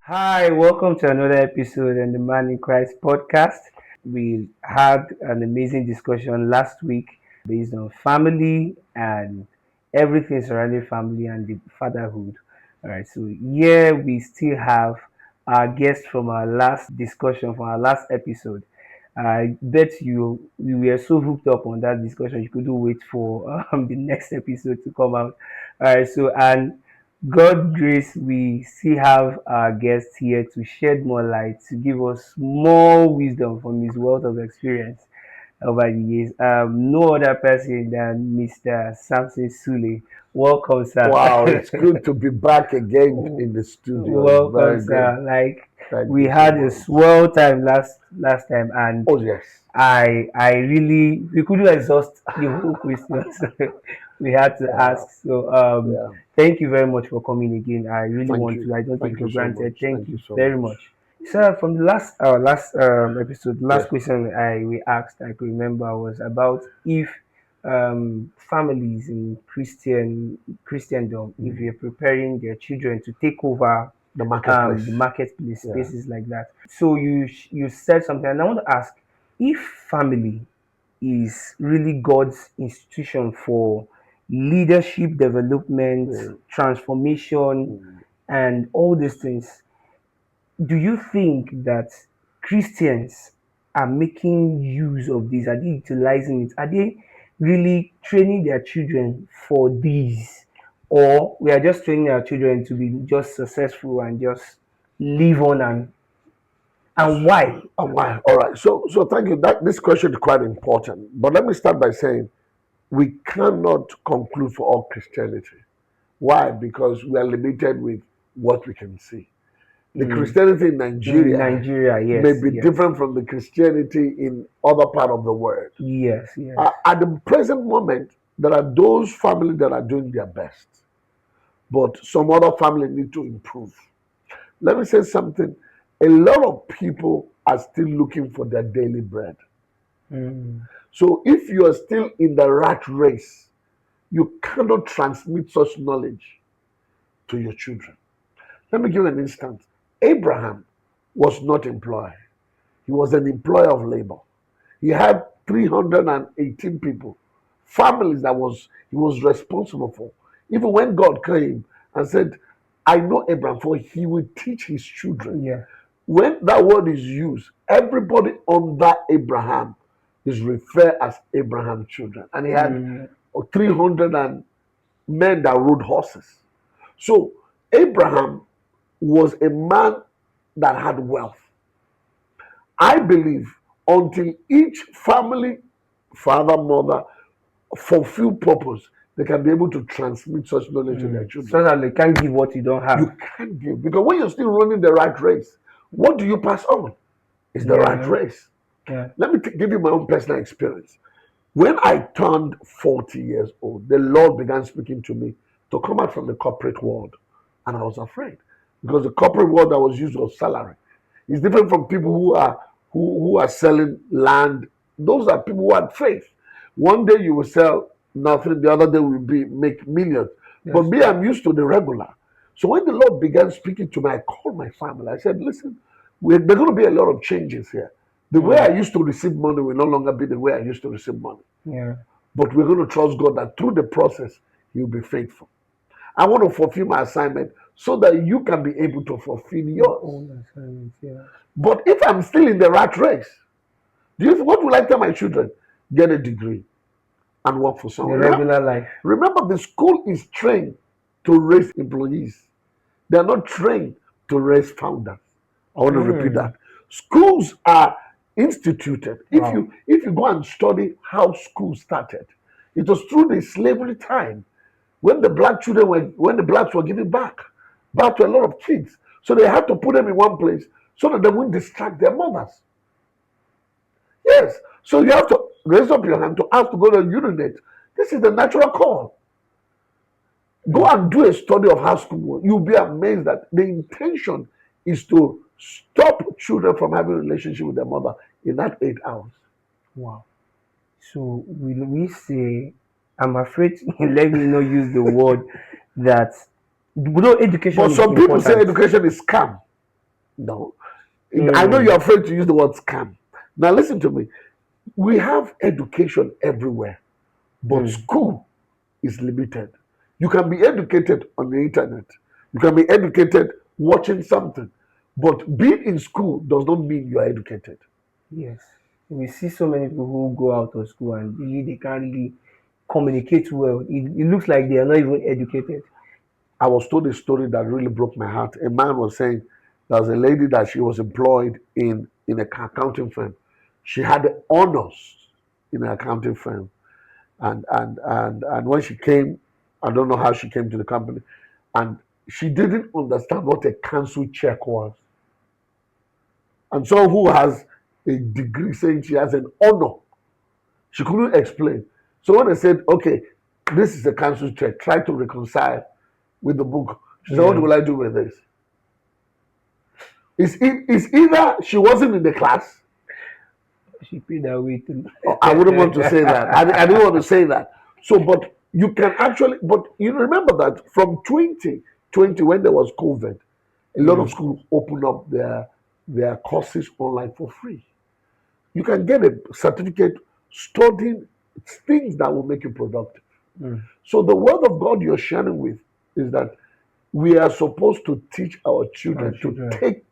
Hi, welcome to another episode on the Man in Christ podcast. We had an amazing discussion last week based on family and everything surrounding family and the fatherhood. All right, so here we still have our guest from our last discussion, from our last episode. I bet you were so hooked up on that discussion you couldn't wait for the next episode to come out. All right, so and God grace, we still have our guest here to shed more light, to give us more wisdom from his wealth of experience over the years. No other person than Mr. Samson Sule. Welcome, sir. Wow, it's good to be back again in the studio. It's Welcome, very good. sir. Like Thank we you so had a much. swell time last time, and Oh, yes. I really we couldn't exhaust the whole questions we had to Yeah, ask. So yeah. thank you very much for coming again. I really Thank want you. to. I don't take it Thank for you so granted. much. Thank Thank you you so very much. much. Sir, from the last episode, last Yes. question I we asked, I could remember was about if families in Christendom, if Mm. you're preparing their children to take over The marketplace. the marketplace Yeah. spaces like that. So you said something, and I want to ask if family is really God's institution for leadership development, Yeah. transformation, Mm. and all these things. Do you think that Christians are making use of this? Are they utilizing it? Are they really training their children for these? Or we are just training our children to be just successful and just live on and why? Oh, wow. All right. So thank you. That this question is quite important. But let me start by saying we cannot conclude for all Christianity. Why? Because we are limited with what we can see. The Mm. Christianity in In Nigeria Nigeria, may yes, be yes, different from the Christianity in other part of the world. yes, yes. At the present moment, there are those families that are doing their best, but some other family need to improve. Let me say something. A lot of people are still looking for their daily bread. Mm. So if you are still in the rat race, you cannot transmit such knowledge to your children. Let me give you an instance. Abraham was not employed. He was an employer of labor. He had 318 people, families that was he was responsible for. Even when God came and said, I know Abraham, for he will teach his children. Yeah. When that word is used, everybody under Abraham is referred as Abraham's children. And he had Mm. 300 and men that rode horses. So Abraham was a man that had wealth. I believe until each family, father, mother, fulfill purpose, they can be able to transmit such knowledge to their Mm. So children. that they can't give what you don't have. You can't give because when you're still running the right race, what do you pass on? It's the right Yeah. race. Yeah. Let me give you my own personal experience. When I turned 40 years old, the Lord began speaking to me to come out from the corporate world. And I was afraid because the corporate world that was used was salary. It's different from people who are selling land. Those are people who had faith. One day you will sell nothing, the other day will be make millions. But That's me, true. I'm used to the regular. So when the Lord began speaking to me, I called my family. I said, listen, there's going to be a lot of changes here. The way I Mm. used to receive money will no longer be the way I used to receive money. Yeah. But we're going to trust God that through the process, He'll be faithful. I want to fulfill my assignment so that you can be able to fulfill Your yours. own assignment. Yeah. But if I'm still in the rat race, what will I tell my children? Get a degree and work for The someone. regular life. Remember, the school is trained to raise employees. They are not trained to raise founders. I want to repeat Mm. that. Schools are instituted. Wow. If you go and study how school started, it was through the slavery time when when the blacks were giving back to a lot of kids. So they had to put them in one place so that they wouldn't distract their mothers. Yes. So you have to raise up your hand to ask to go to urinate. This is the natural call. Go Mm. and do a study of how school works. You'll be amazed that the intention is to stop children from having a relationship with their mother in that 8 hours. Wow. So will we say? I'm afraid. Let me not use the word that. Though But education is some people say important. education is scam. No. I know you're Mm, afraid to use the word scam. Now listen to me. We have education everywhere, but mm, school is limited. You can be educated on the internet. You can be educated watching something. But being in school does not mean you are educated. yes. We see so many people who go out of school and really they can't really communicate well. It looks like they are not even educated. I was told a story that really broke my heart. A man was saying there was a lady that she was employed in a accounting firm. She had the honors in an accounting firm. And when she came, I don't know how she came to the company, and she didn't understand what a council check was. And someone who has a degree saying she has an honor, she couldn't explain. So when I said, okay, this is a council check, try to reconcile with the book. She said, what Yeah. will I do with this? It's either she wasn't in the class, She paid her way through. or I wouldn't want to say that. I didn't want to say that. So, but you can actually, but you remember that from 2020, when there was COVID, a lot of Mm, schools opened up their courses online for free. You can get a certificate studying things that will make you productive. mm. So the word of God you're sharing with is that we are supposed to teach our Our children to children. take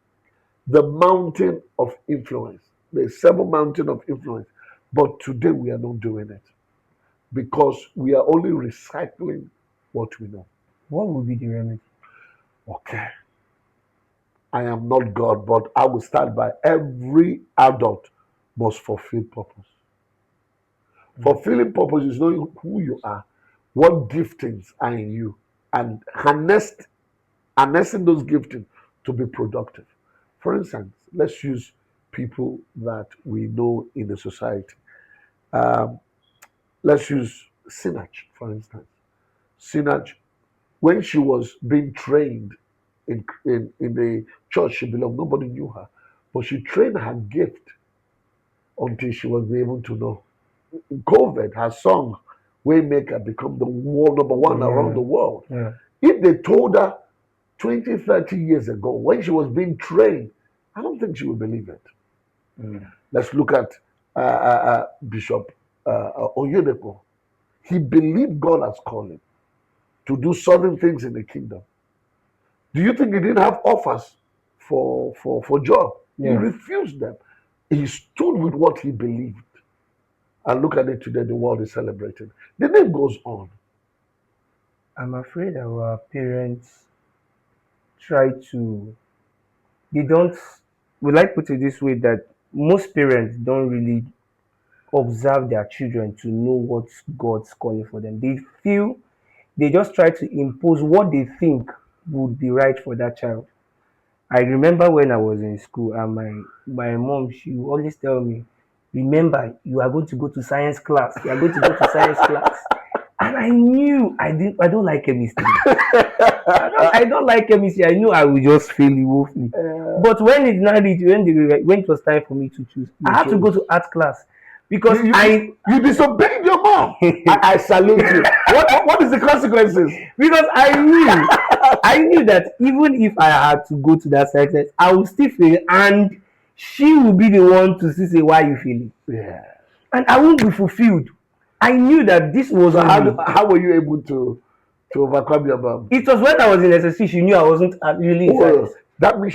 the mountain of influence, the seven mountain of influence. But today we are not doing it because we are only recycling what we know. What would be the remedy? Okay, I am not God, but I will start by every adult must fulfill purpose. Mm, Fulfilling purpose is knowing who you are, what giftings are in you, and harnessing those giftings to be productive. For instance, let's use people that we know in the society. Um, let's use Sinach, for instance. Sinach, when she was being trained in the church she belonged, nobody knew her. But she trained her gift until she was able to know. COVID, her song, Waymaker, become the world number one around yeah. the world. Yeah. If they told her 20, 30 years ago when she was being trained, I don't think she would believe it. Mm. Let's look at Bishop Oyedepo. He believed God has called him to do certain things in the kingdom. Do you think he didn't have offers for job? He Yeah. refused them. He stood with what he believed. And look at it today, the world is celebrating. The name goes on. I'm afraid our parents try to, they don't, would like put it this way that most parents don't really observe their children to know what God's calling for them. They feel they just try to impose what they think would be right for that child. I remember when I was in school and my mom she would always tell me, remember you are going to go to science class. You are going to go to science class. And I knew I don't like chemistry. I don't like chemistry. I knew I would just fail woefully. Uh, But when it was time for me to choose, I you had to go chose. to art class because You, you, you I you disobeyed your mom. I salute you. What is the consequences? because I knew that even if I had to go to that science, I would still fail, and she would be the one to still say why you failing, Yeah. and I won't be fulfilled. I knew that this So wasn't me. how were you able to overcome your mom? It was when I was in SSC, she knew I wasn't really in Oh, science. that means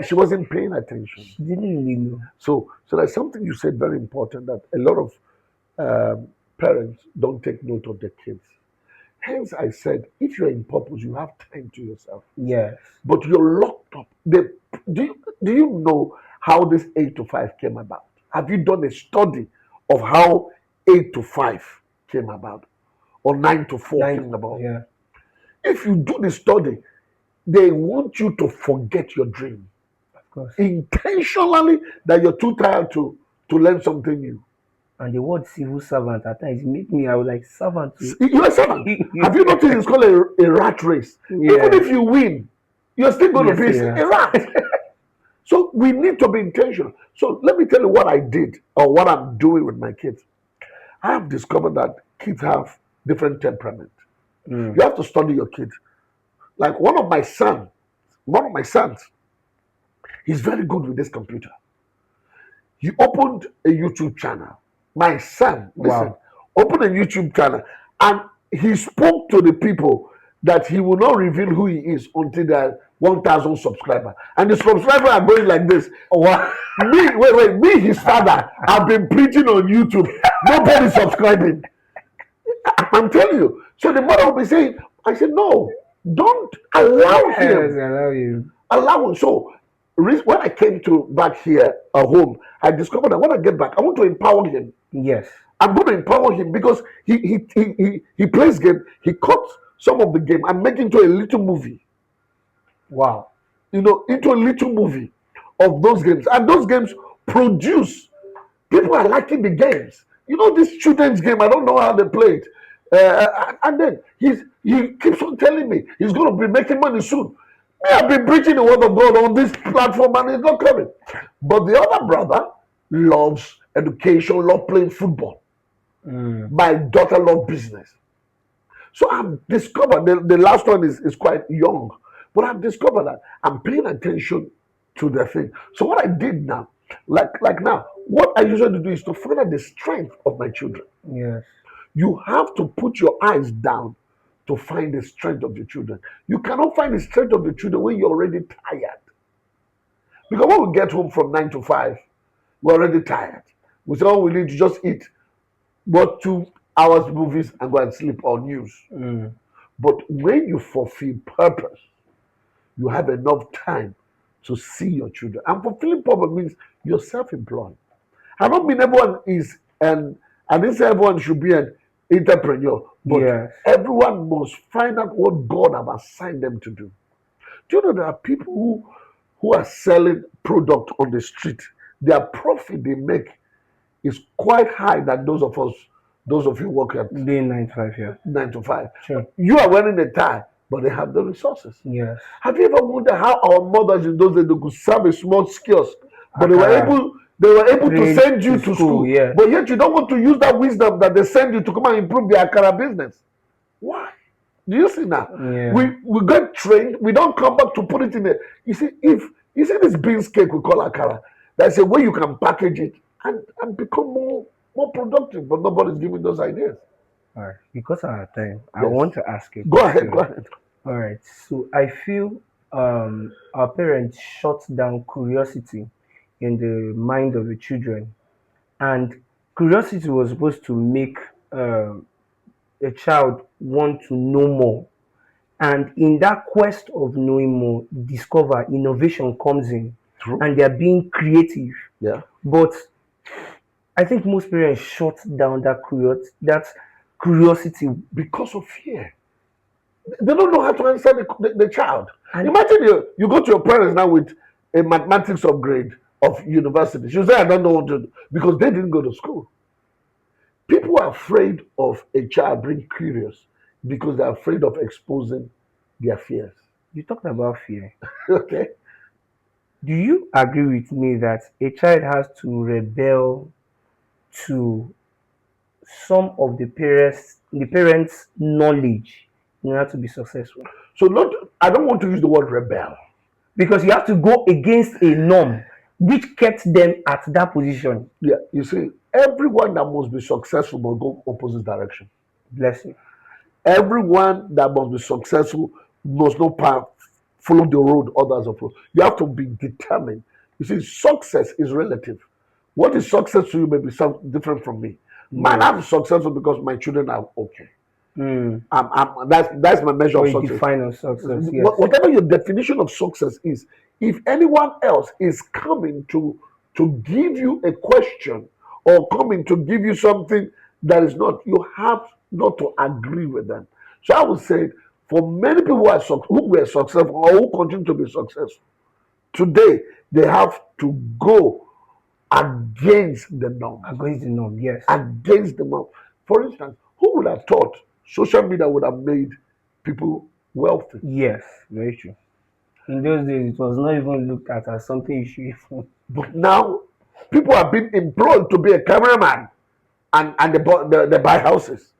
she wasn't paying attention. She didn't really know. So there's something you said very important that a lot of parents don't take note of their kids. Hence, I said, if you're in purpose, you have time to yourself. Yes. But you're locked up. Do you know how this 8 to 5 came about? Have you done a study of how 8 to 5 came about or 9 to 4 Nine. came about? Yeah. If you do the study, they want you to forget your dream Of course. intentionally that you're too tired to learn something new. And the word civil servant at times make me I was like servant to. You're a servant. Have you noticed it's called a rat race? Even Yeah. if you win, you're still going to Yes, be yeah. a rat. So we need to be intentional. So let me tell you what I did or what I'm doing with my kids. I have discovered that kids have different temperament. Mm. You have to study your kids. Like one of my sons, He's very good with this computer. He opened a YouTube channel. My son, listen, Wow. opened a YouTube channel, and he spoke to the people that he will not reveal who he is until there are 1,000 subscribers. And the subscribers are going like this. Wow. Me, his father, have been preaching on YouTube. Nobody subscribing. I'm telling you. So the mother will be saying, I said, no, don't allow Yes, him. I love you. Allow him. So when I came to back here at home, I discovered that when I get back, I want to empower him. Yes. I'm going to empower him because he plays game. He cuts some of the game and make into a little movie. Wow. Into a little movie of those games. And those games produce. People are liking the games. This children's game, I don't know how they play it. And then he keeps on telling me he's going to be making money soon. Me, I've been preaching the word of God on this platform and it's not coming. But the other brother loves education, loves playing football. Mm. My daughter loves business. So I've discovered the last one is quite young, but I've discovered that I'm paying attention to the thing. So what I did now, like now, what I usually do is to find out the strength of my children. Yes. You have to put your eyes down to find the strength of your children. You cannot find the strength of your children when you're already tired. Because when we get home from 9 to 5, we're already tired. We say, oh, we need to just eat, watch 2 hours movies and go and sleep or news. Mm. But when you fulfill purpose, you have enough time to see your children. And fulfilling purpose means you're self-employed. I don't mean everyone is, and I didn't say everyone should be an entrepreneur, but Yes. everyone must find out what God has assigned them to do. Do you know there are people who are selling product on the street? Their profit they make is quite high than those of you who work at Being 9 to 5 here. 9 to 5. Sure. You are wearing a tie, but they have the resources. Yes. Have you ever wondered how our mothers in those days they could serve a small kiosk, but Akara. they were able to Train send you to to school. school, Yeah. but yet you don't want to use that wisdom that they send you to come and improve the akara business. Why? Do you see now? Yeah. We get trained, we don't come back to put it in there. You see, if you see this beans cake we call akara, that's a way you can package it and become more productive, but nobody's giving those ideas. All right. Because of our time, I Yes. want to ask a Go ahead, go question. ahead. All right. So I feel our parents shut down curiosity in the mind of the children, and curiosity was supposed to make a child want to know more. And in that quest of knowing more, discover innovation comes in, True. and they're being creative. Yeah. But I think most parents shut down that curiosity. Because of fear. They don't know how to answer the child. And Imagine you go to your parents now with a mathematics upgrade of university. She'll say, I don't know what to do because they didn't go to school. People are afraid of a child being curious because they're afraid of exposing their fears. you talked about fear. Okay? Do you agree with me that a child has to rebel to some of the parents' knowledge in order to be successful? So not I don't want to use the word rebel. Because you have to go against a norm which kept them at that position. Yeah, you see, everyone that must be successful must go opposite direction. Bless you. Everyone that must be successful must not follow the road others are following. You have to be determined. You see, success is relative. What is success to you may be something different from me. Mine, Yes. I'm successful because my children are okay. Mm. That's my measure Or of a success. define of success. Yes. Whatever your definition of success is, if anyone else is coming to give you a question or coming to give you something that is not, you have not to agree with them. So I would say, for many people who were successful or who continue to be successful today, they have to go against the norm. Against the norm. Yes. Against the norm. For instance, who would have thought social media would have made people wealthy? Yes. Very true. In those days, it was not even looked at as something you should even. But now, people have been employed to be a cameraman and they buy houses.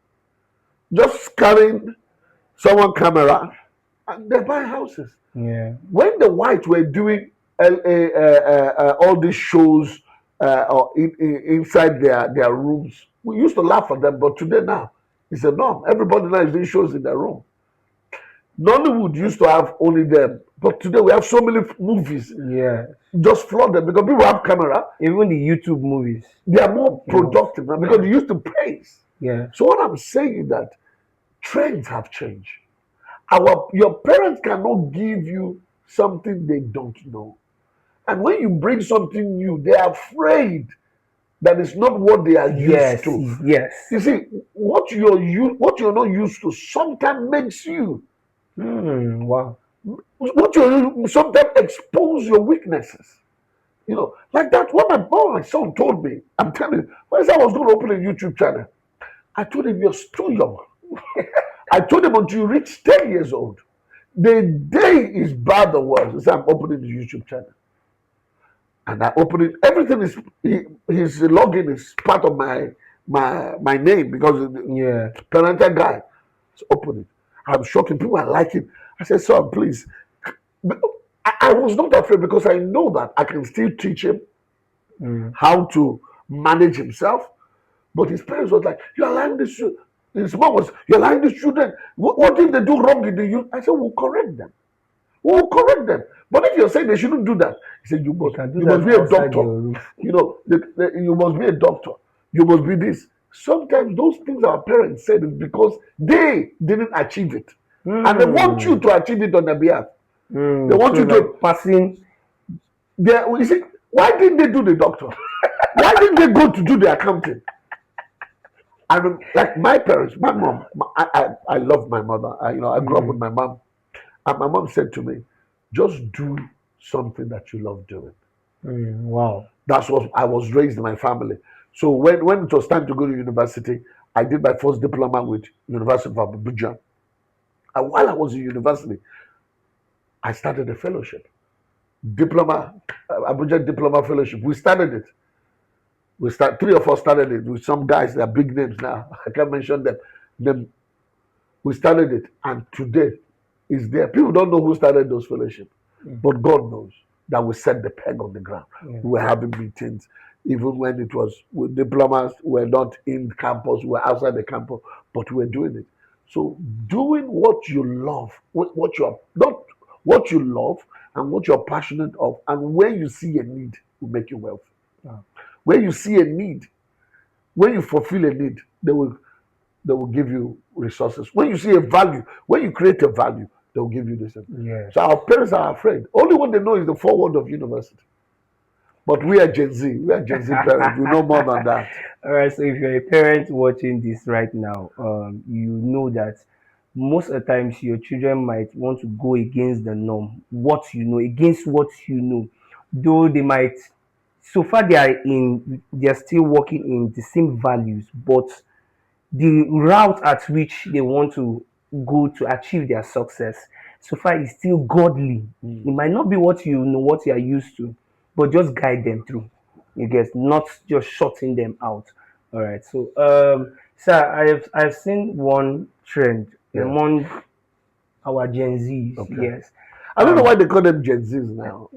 Just carrying someone camera and they buy houses. Yeah. When the whites were doing all these shows or inside their rooms. We used to laugh at them, but today now it's a norm. Everybody now is doing shows in their room. Nollywood used to have only them, but today we have so many movies Yeah. just flooded because people have camera. Even the YouTube movies. They are more Famous. productive now because they used to praise. Yeah. So what I'm saying is that trends have changed. Your parents cannot give you something they don't know. And when you bring something new, they are afraid that it's not what they are used Yes. to. Yes. You see, what you're not used to sometimes makes you. Wow. What you sometimes expose your weaknesses. Like that. What my son told me, I'm telling you, when I was going to open a YouTube channel, I told him you're too young. I told him until you reach 10 years old. The day is bad or worse, he said, I'm opening the YouTube channel. And I open it. Everything is his login is part of my name because Yeah. the parental guide. So open it. I'm shocking. People are liking. I said, son, please. But I was not afraid because I know that I can still teach him Mm. how to manage himself. But his parents was like, you're allowing this. His mom was, you're allowing these children. What if they do wrong in the youth? I said, we'll correct them. We'll correct them. But if you're saying they shouldn't do that, he said, you You must, can do you that must be a outside doctor. your roof. You must be a doctor. You must be this. Sometimes those things our parents said is because they didn't achieve it. And they want you Mm. to achieve it on their behalf. They Mm. want So you to, like passing. you see, why didn't they do the doctor? Why didn't they go to do the accounting? And like my parents, my mom, I love my mother. I grew up with Mm. my mom. And my mom said to me, just do something that you love doing. Wow. That's what I was raised in my family. So when it was time to go to university, I did my first diploma with University of Abuja. And while I was in university, I started a fellowship. Diploma, Abuja Diploma Fellowship. We started it. Three of us started it with some guys that are big names now. I can't mention them. Then we started it, and today is there. People don't know who started those fellowships, Mm. but God knows that we set the peg on the ground. Yeah. We were having meetings, even when it was with diplomas, we're not in campus, we're outside the campus, but we're doing it. So doing what you love, what you're not what you love and what you're passionate of, and when you see a need will make you wealthy. Wow. When you see a need, when you fulfill a need, they will give you resources. When you see a value, when you create a value, they'll give you this. Yes. So our parents are afraid. Only what they know is the forward of university. But we are Gen Z. We are Gen Z parents. We know more than that. All right. So if you're a parent watching this right now, you know that most of the times your children might want to go against the norm, what you know, against what you know. Though they might, so far they are still working in the same values, but the route at which they want to go to achieve their success so far is still godly. It might not be what you know, what you are used to, but just guide them through. You get, not just shutting them out. All right. So, sir, I've seen one trend Yeah. among our Gen Zs. Okay. Yes. I don't know why they call them Gen Zs now.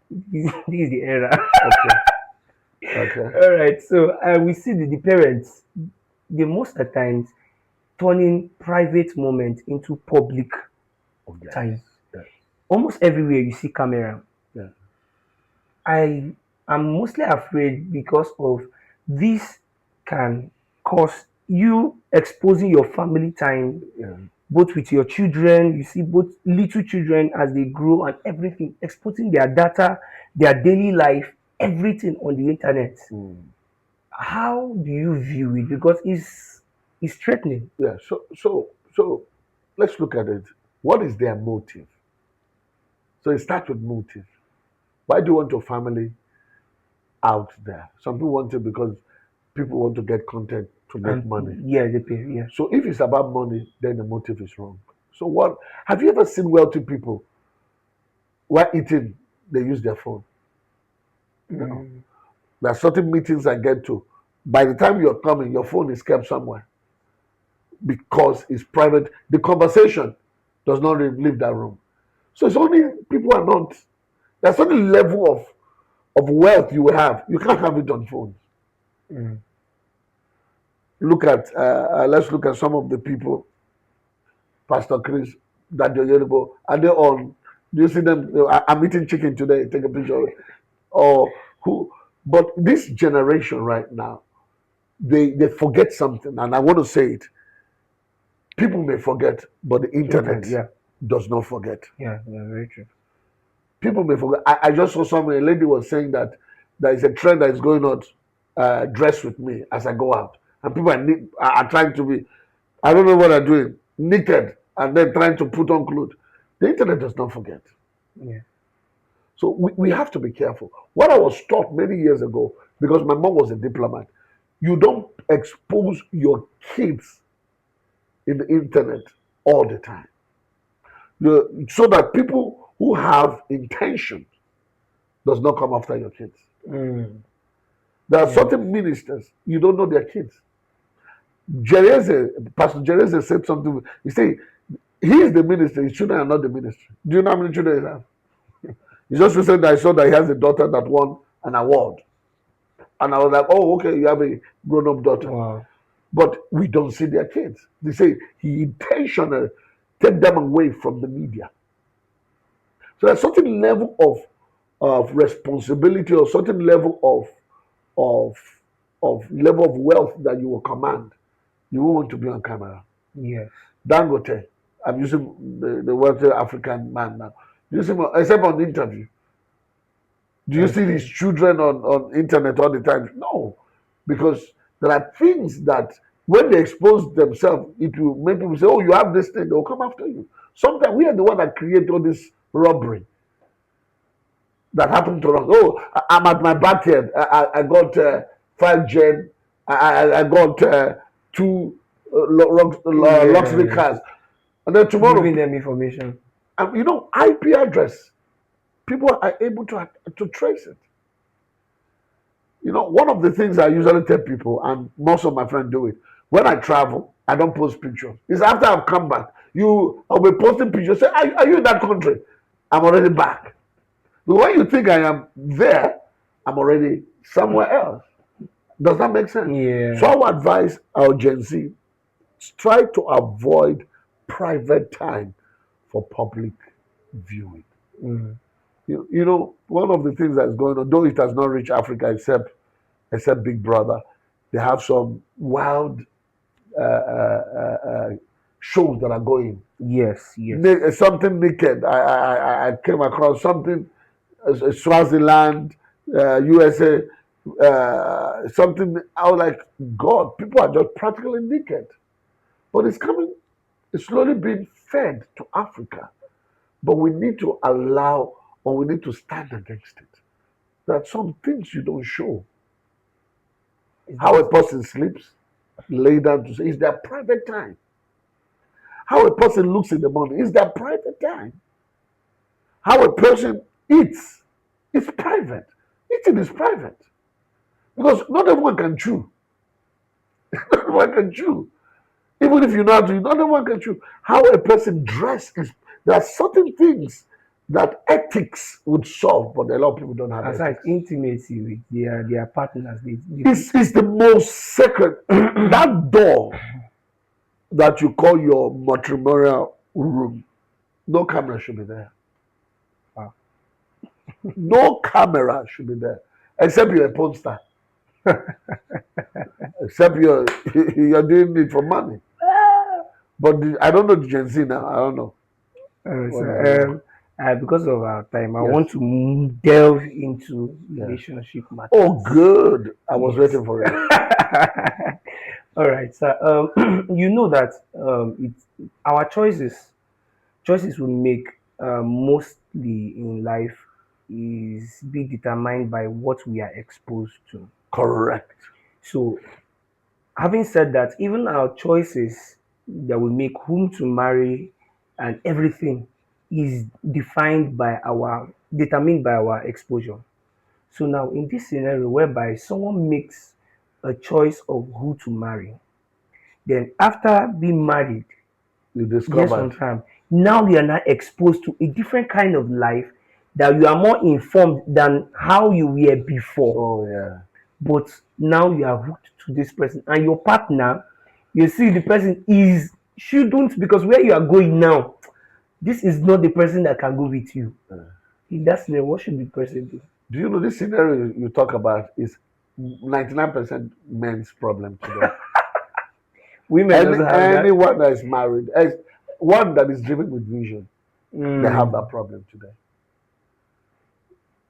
This is the era. Okay. Okay. All right. So, we see the parents, the most at times turning private moments into public Oh, yes. time. Yes. Almost everywhere you see camera. Yeah. I am mostly afraid because of this can cause you exposing your family time Yeah. both with your children. You see both little children as they grow and everything, exposing their data, their daily life, everything on the internet. How do you view it? Because it's threatening. Yeah. So let's look at it. What is their motive? So it starts with motive. Why do you want your family out there? Some people want it because people want to get content to make And money. yeah, they pay, yeah. So if it's about money, then the motive is wrong. So what have you ever seen wealthy people while eating, they use their phone? No. Mm. There are certain meetings I get to. By the time you're coming, your phone is kept somewhere because it's private. The conversation does not leave that room. So it's only people are not There's certain level of wealth you will have. You can't have it on phones. Mm. Look at let's look at some of the people, Pastor Chris, that you're Yoruba, are they on? Do you see them? I'm eating chicken today. Take a picture of it. Or who? But this generation right now, they forget something, and I want to say it. People may forget, but the internet Internet, yeah, does not forget. yeah, yeah, very true. People may forget. I just saw somewhere a lady was saying that there is a trend that is going on. Dress with me as I go out, and people are trying to be. I don't know what they're doing, naked, and then trying to put on clothes. The internet does not forget. Yeah. So we have to be careful. What I was taught many years ago, because my mom was a diplomat, you don't expose your kids in the internet all the time. So that people who have intention does not come after your kids. Mm. There are Yeah. certain ministers, you don't know their kids. Pastor Jereze said something. He said, he is the minister, his children are not the ministry. Do you know how many children he has? He just recently I saw that he has a daughter that won an award. And I was like, oh, okay, you have a grown up daughter. Wow. But we don't see their kids. They say he intentionally take them away from the media. So there's certain level of responsibility or certain level of level of wealth that you will command. You won't want to be on camera. Yes. Dangote, I'm using the wealthy African man now. You see, except on the interview. Do you That's see these true. children on internet all the time? No, because there are things that when they expose themselves, it will make people say, "Oh, you have this thing." They'll come after you. Sometimes we are the one that create all this robbery that happened to us. Oh, I'm at my backyard. I got 5 gen. I got two luxury Yes. cars, and then tomorrow, Giving them information. IP address. People are able to trace it. One of the things I usually tell people, and most of my friends do it, when I travel, I don't post pictures. It's after I've come back. I'll be posting pictures. Say, are you in that country? I'm already back. But when you think I am there, I'm already somewhere else. Does that make sense? So Yeah. I would advise our Gen Z, try to avoid private time for public viewing. Mm. One of the things that's going on, though it has not reached Africa except Big Brother, they have some wild shows that are going. Yes. Yes. Something naked. I came across something Swaziland, USA, something. I was like, God, people are just practically naked. But it's coming. It's slowly being fed to Africa. But we need to allow, or we need to stand against it. There are some things you don't show. Is How that a person sleeps, lay down to say, is their private time. How a person looks in the morning is their private time. How a person eats is private. Eating is private. Because not everyone can chew. Not everyone can chew. Even if you know how to, not everyone can chew. How a person dress is, there are certain things that ethics would solve, but a lot of people don't have aside ethics. intimacy with their partners? It's the most sacred. That door that you call your matrimonial room, no camera should be there. Wow. No camera should be there. Except you're a porn star. Except you're doing it for money. But I don't know the Gen Z now. I don't know So, what is going on. because of our time, I Yes, want to delve into yes. relationship Oh, matters. good. I was Yes. waiting for it. All right. So, you know that our choices we make mostly in life is be determined by what we are exposed to. Correct. So, having said that, even our choices that we make, whom to marry, and everything is determined by our exposure. So now, in this scenario whereby someone makes a choice of who to marry, then after being married, You years discovered. on time, now we are now exposed to a different kind of life, that you are more informed than how you were before. Oh yeah. But now you are hooked to this person and your partner, you see the person is shouldn't, because where you are going now, this is not the person that can go with you. In that scenario, what should the person do? Do you know this scenario you talk about is 99% men's problem today? Women also have that. Anyone that is married, one that is driven with vision, they have that Mm, problem today.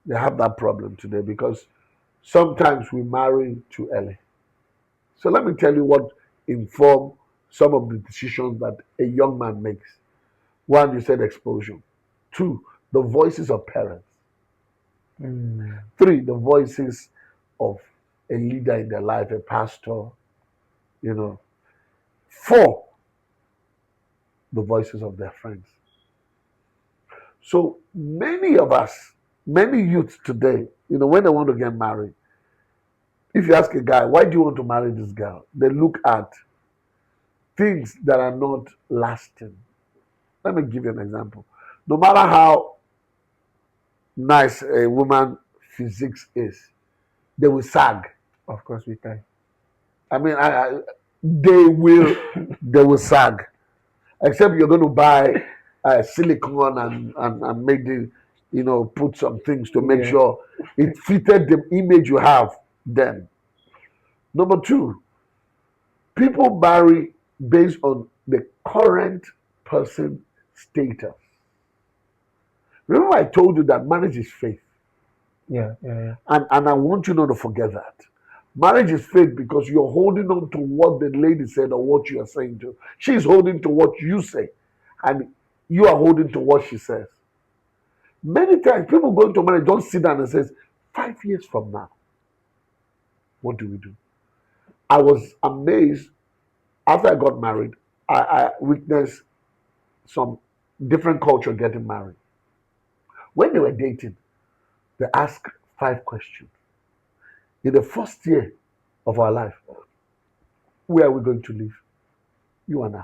They have that problem today because sometimes we marry too early. So let me tell you what inform some of the decisions that a young man makes. One, you said exposure. Two, the voices of parents. mm, Three, the voices of a leader in their life, a pastor, you know. Four, the voices of their friends. So many of us, many youths today, when they want to get married, if you ask a guy, why do you want to marry this girl? They look at things that are not lasting. Let me give you an example. No matter how nice a woman physics is, they will sag. of course, with time. I mean, they will sag. Except you're going to buy silicone and make put some things to make Yeah. sure it fitted the image you have then. Number two, people marry based on the current person status. Remember, I told you that marriage is faith. Yeah. Yeah. Yeah. And I want you not to forget that. Marriage is faith because you're holding on to what the lady said or what you are saying to. She's holding to what you say, and you are holding to what she says. Many times people go into marriage don't sit down and says, 5 years from now, what do we do? I was amazed after I got married. I witnessed some different culture getting married. When they were dating, they asked 5 questions. In the first year of our life, where are we going to live? You and I.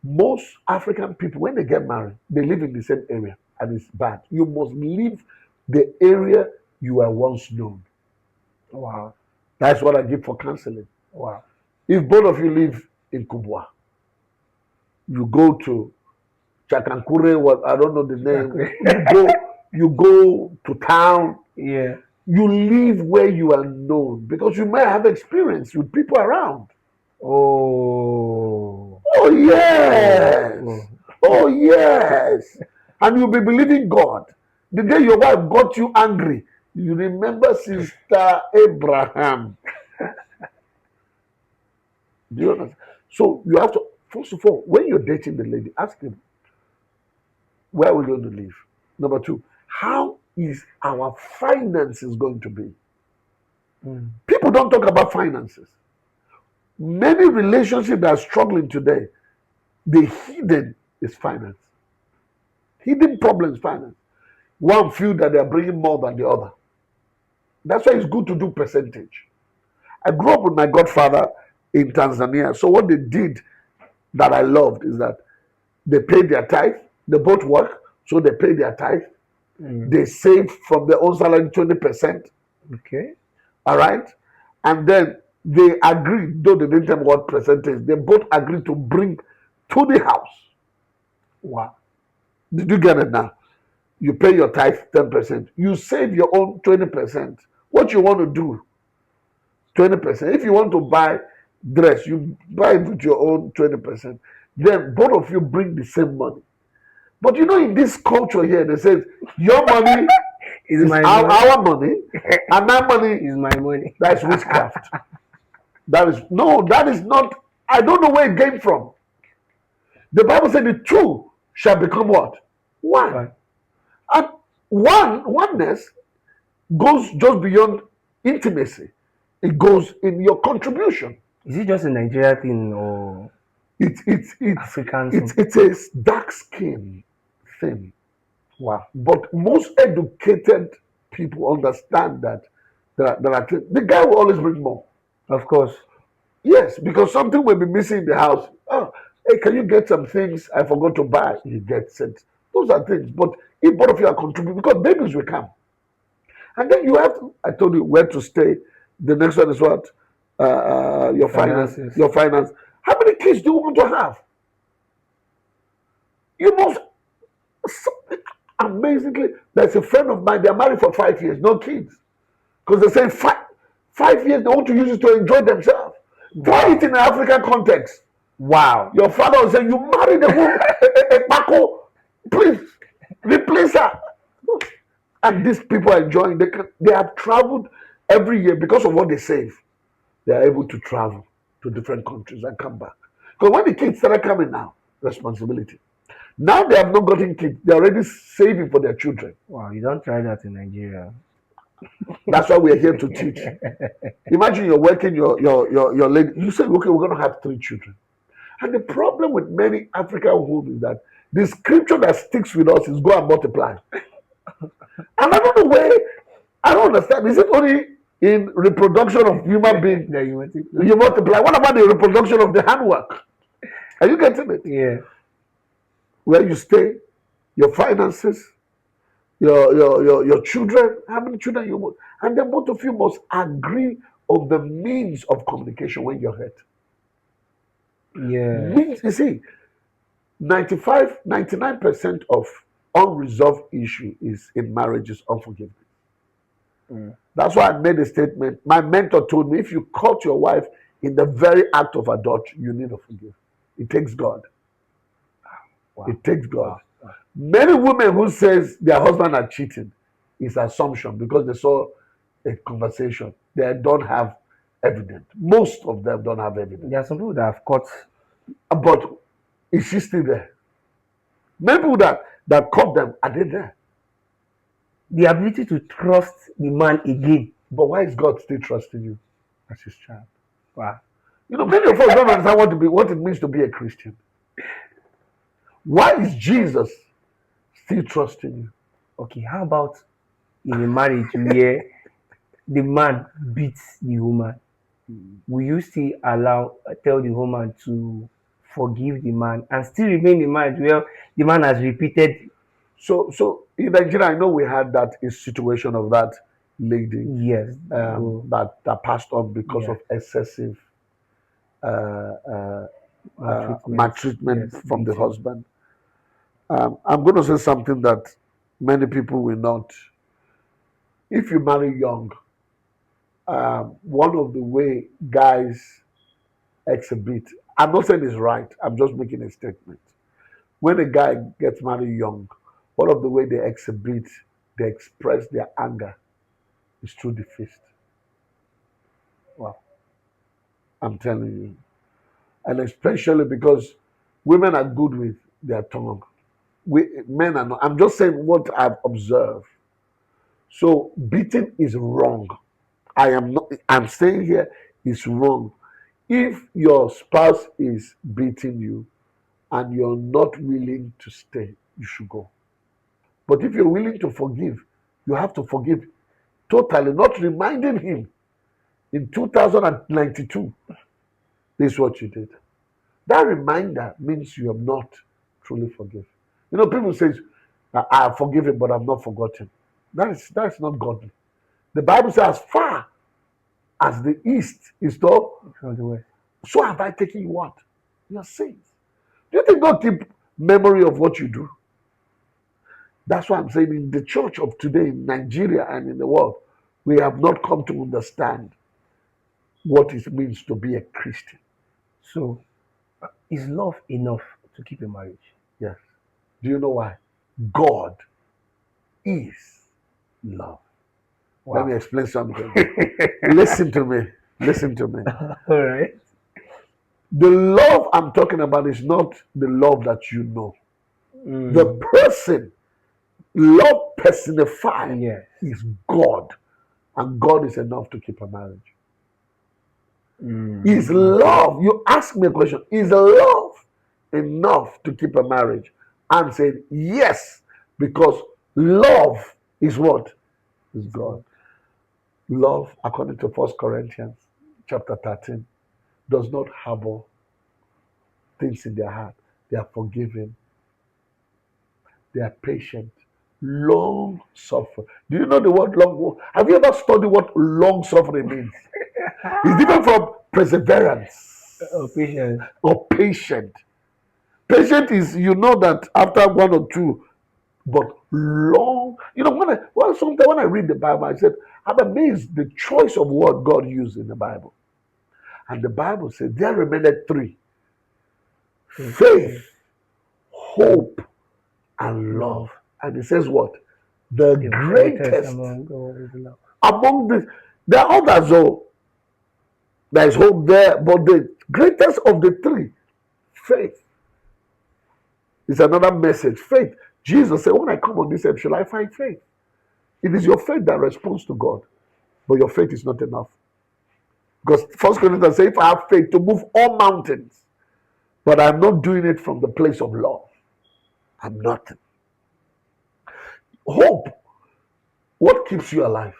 Most African people, when they get married, they live in the same area, and it's bad. You must leave the area you were once known. Wow. That's what I give for counseling. Wow. If both of you live in Kubwa, you go to Chakankure, what I don't know the name. Exactly. You go to town. Yeah. You live where you are known because you might have experience with people around. Oh. Oh Oh. yes. Oh. Oh yes. And you'll be believing God. The day your wife got you angry, you remember Sister Abraham. Do you understand? So you have to, first of all, when you're dating the lady, ask him, where are we going to live? Number two, how is our finances going to be? Mm. People don't talk about finances. Many relationships that are struggling today, the hidden is finance. Hidden problems, finance. One feel that they are bringing more than the other. That's why it's good to do percentage. I grew up with my godfather in Tanzania. So what they did that I loved is that they paid their tithe. They both work, so they paid their tithe. Mm. They saved from their own salary 20%. Okay. All right. And then they agreed, though they didn't tell me what percentage, they both agreed to bring to the house. Wow. Did you get it now? You pay your tithe 10%. You save your own 20%. What you want to do, 20%. If you want to buy dress, you buy it with your own 20%. Then both of you bring the same money. But in this culture here, they say your money Is is my money. our money, and my money, Is my money. that's witchcraft. That is not. I don't know where it came from. The Bible said the two shall become what? One. Wow. And oneness goes just beyond intimacy. It goes in your contribution. Is it just a Nigeria thing or It's it's it's African it's thing? it's a dark skin thing. Wow. But most educated people understand that the guy will always bring more. Of course. Yes, because something will be missing in the house. Oh, hey, can you get some things I forgot to buy? He gets it. Those are things. But if both of you are contributing, because babies will come. And then you have to, I told you where to stay. The next one is what? Your finance. Finances. Your finance. How many kids do you want to have? You must, amazingly, there's a friend of mine, they're married for 5 years, no kids. Because they say 5 years they want to use it to enjoy themselves. Try it in an African context. Wow. Your father will say, you married a woman, a Paco, please replace her. And these people are enjoying. They have traveled every year because of what they save. They are able to travel to different countries and come back. Because when the kids started coming now, responsibility. Now they have not gotten kids. They're already saving for their children. Wow, you don't try that in Nigeria. That's why we're here to teach. Imagine you're working your lady. You say, okay, we're going to have 3 children. And the problem with many African homes is that the scripture that sticks with us is go and multiply. And I don't know where, I don't understand. Is it only in reproduction of human beings That you want to. you multiply? What about the reproduction of the handwork? Are you getting it? Yeah. Where you stay, your finances, your children, how many children you want. And then both of you must agree on the means of communication when you're hurt. Yeah. Means, you see, 99% of unresolved issue is in marriages unforgiveness. Mm. That's why I made a statement. My mentor told me if you caught your wife in the very act of adultery, you need to forgive. It takes God. Wow. It takes God. Wow. Wow. Many women who says their husband are cheating is assumption because they saw a conversation. They don't have evidence. Most of them don't have evidence. There are some people that have caught But is she still there? Many people that caught them, are they there? the ability to trust the man again. But why is God still trusting you as his child? Wow. You know, many of us don't understand what it means to be a Christian. Why is Jesus still trusting you? Okay, how about in a marriage where the man beats the woman? Will you still tell the woman to forgive the man and still remain in marriage where the man has repeated? So in Nigeria, I know we had that situation of that lady Yes. Oh, that passed on because yeah. of excessive uh, Maltreatment. maltreatment Yes, from the beating. husband. I'm going to say something that many people will not. If you marry young, one of the way guys exhibit, I'm not saying it's right, I'm just making a statement. When a guy gets married young, one of the way they exhibit, they express their anger is through the fist. Wow. I'm telling you. And especially because women are good with their tongue. Men are not. I'm just saying what I've observed. So beating is wrong. I am not. I'm saying here it's wrong. If your spouse is beating you and you're not willing to stay, you should go. But if you're willing to forgive, you have to forgive totally, not reminding him in 2092 this is what you did. That reminder means you have not truly forgiven. You know, people say, I have forgiven, but I've not forgotten. That is not godly. The Bible says, as far as the east is to, From the West. so have I taken you what? Your sins. Do you think God keep memory of what you do? That's why I'm saying in the church of today, in Nigeria and in the world, we have not come to understand what it means to be a Christian. So, is love enough to keep a marriage? Yes. Do you know why? God is love. Let me Wow. explain something. Listen to me. Listen to me. All right. The love I'm talking about is not the love that you know. The Mm, person, love personified, yes. is God. And God is enough to keep a marriage. Is Okay. love, you ask me a question, is love enough to keep a marriage? I'm saying yes, because love is what? Is It's God. God. Love, according to 1 Corinthians chapter 13, does not harbor things in their heart. They are forgiving, they are patient. long suffering. Do you know the word long? Have you ever studied what long suffering means? It's different from perseverance Patience. or patient. Patient is, you know, that after one or two, but long. You know, sometimes when I read the Bible, I said, I'm amazed the choice of word God used in the Bible. And the Bible said there remained three: Faith, faith, faith, hope, and love. love. And it says what? The The greatest greatest among all is love. among the, there are others, though, there is hope there, but the greatest of the three, faith, is another message. Faith. Jesus said, when I come on this earth, shall I find faith? It is your faith that responds to God, but your faith is not enough. Because First Corinthians says, if I have faith to move all mountains, but I'm not doing it from the place of love, I'm nothing. Hope. What keeps you alive?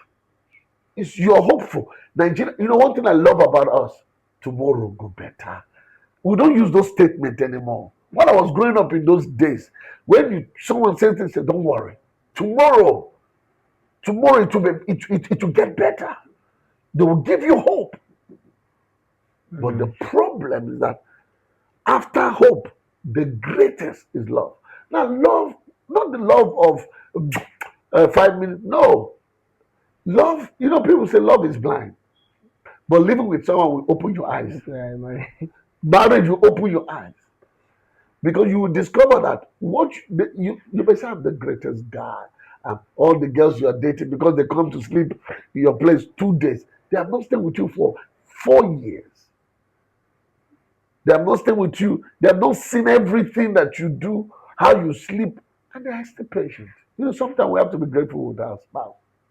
Is you're hopeful. Nigeria, you know, one thing I love about us, tomorrow go better. We don't use those statements anymore. When I was growing up in those days, when someone says this, say, don't worry. Tomorrow, tomorrow it will get better. They will give you hope. But the Mm. problem is that after hope, the greatest is love. Now, love, not the love of 5 minutes. No, love. You know, people say love is blind, but living with someone will open your eyes. Okay, man. Marriage will open your eyes because you will discover that what you may say I'm the greatest guy. All the girls you are dating because they come to sleep in your place 2 days. They have not stayed with you for 4 years. They have not stayed with you. They have not seen everything that you do, how you sleep, and they are still patient. You know, sometimes we have to be grateful with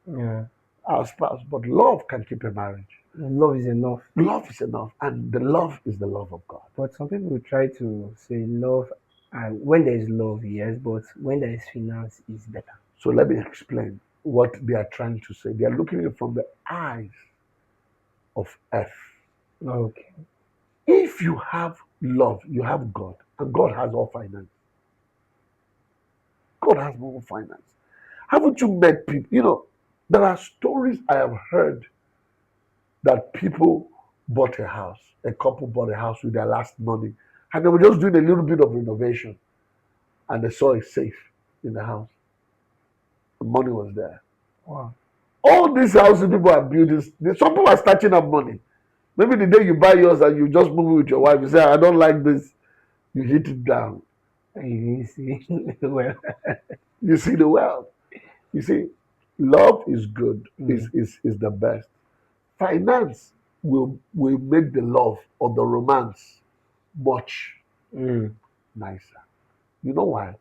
Yeah. our spouse, but love can keep a marriage. Love is enough. Love is enough, and the love is the love of God. But some people will try to say love, and when there is love, yes, but when there is finance, is better. So let me explain what they are trying to say. They are looking at it from the eyes of earth. Okay. If you have love, you have God, and God has all finance. God has all finance. Haven't you met people? You know, there are stories I have heard that people bought a house, a couple bought a house with their last money, and they were just doing a little bit of renovation, and they saw a safe in the house. The money was there. Wow. All these houses people are building, some people are starting up money. Maybe the day you buy yours and you just move it with your wife, you say, I don't like this, you hit it down. You see, well, You see the wealth. You see, love is good, mm, is the best. Finance will make the love or the romance much mm, nicer. You know why?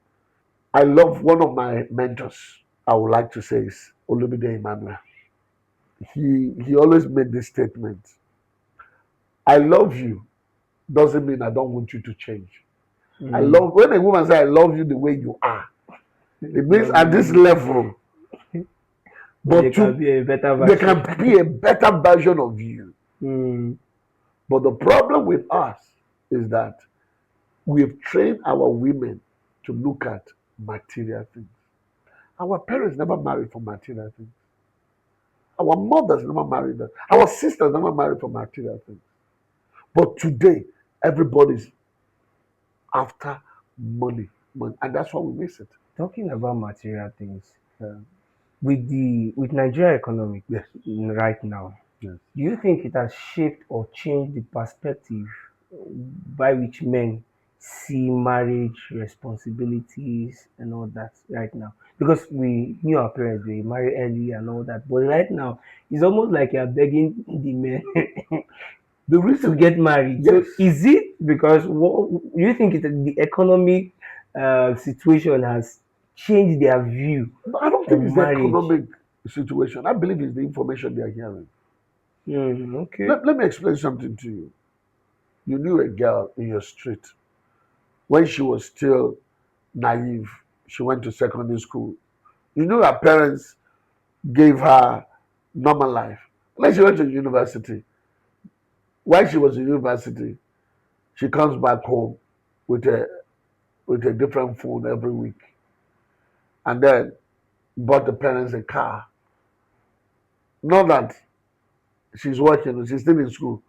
I love one of my mentors, I would like to say is Olumide Emmanuel. He always made this statement. I love you doesn't mean I don't want you to change. I mm. love when a woman says I love you the way you are, it It means doesn't at this mean level, there but can to be a better there version. can be a better version of you. Mm, But the problem with us is that we've trained our women to look at material things. Our parents never married for material things. Our mothers never married us. Our sisters never married for material things. But today, everybody's after money, money, and that's why we miss it. talking about material things, with Nigeria economic Yes, right now, yes. do you think it has shaped or changed the perspective by which men see marriage responsibilities and all that right now? Because we knew our parents, they marry early and all that, but right now it's almost like you're begging the men The to reason, get married. So yes, is it because do you think the economic situation has changed their view no, I don't think it's on the marriage? economic situation. I believe it's the information they are hearing. Okay. Let me explain something to you. You knew a girl in your street when she was still naive. She went to secondary school. You knew her parents gave her normal life. When she went to university, while she was in university, she comes back home with a different phone every week. And then bought the parents a car. Not that she's working, she's still in school.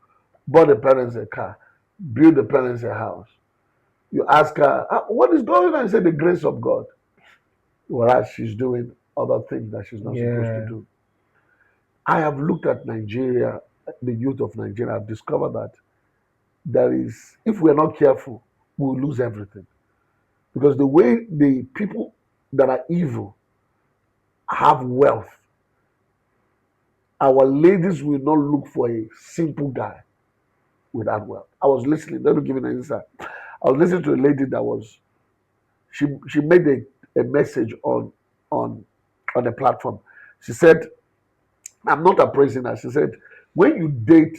Bought the parents a car, built the parents a house. You ask her, "Ah, what is going on?" Say the grace of God. Whereas she's doing other things that she's not supposed to Yeah. do. I have looked at Nigeria, the youth of Nigeria. I've discovered that there is, if we're not careful, we'll lose everything. Because the way the people that are evil have wealth, our ladies will not look for a simple guy without wealth. I was listening, let me give you an insight. I was listening to a lady that was, she made a message on on a platform. She said, I'm not appraising her. She said, when you date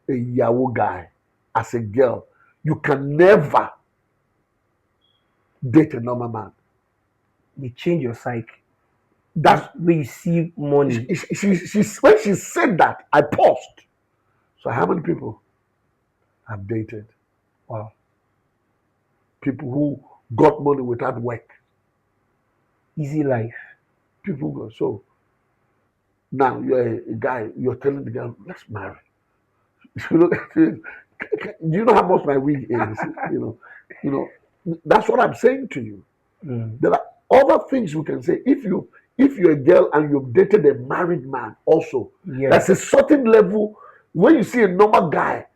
a Yahoo guy as a girl, you can never date a normal man. They change your psyche. That's When you see money. when she said that, I paused. So how many people have dated Wow. people who got money without work? Easy life. People go, so now you're a guy, you're telling the girl, let's marry. You know, do you know how much my wig is? You know, that's what I'm saying to you. Mm. There are other things we can say. If you're a girl and you've dated a married man also, Yeah. that's a certain level. When you see a normal guy,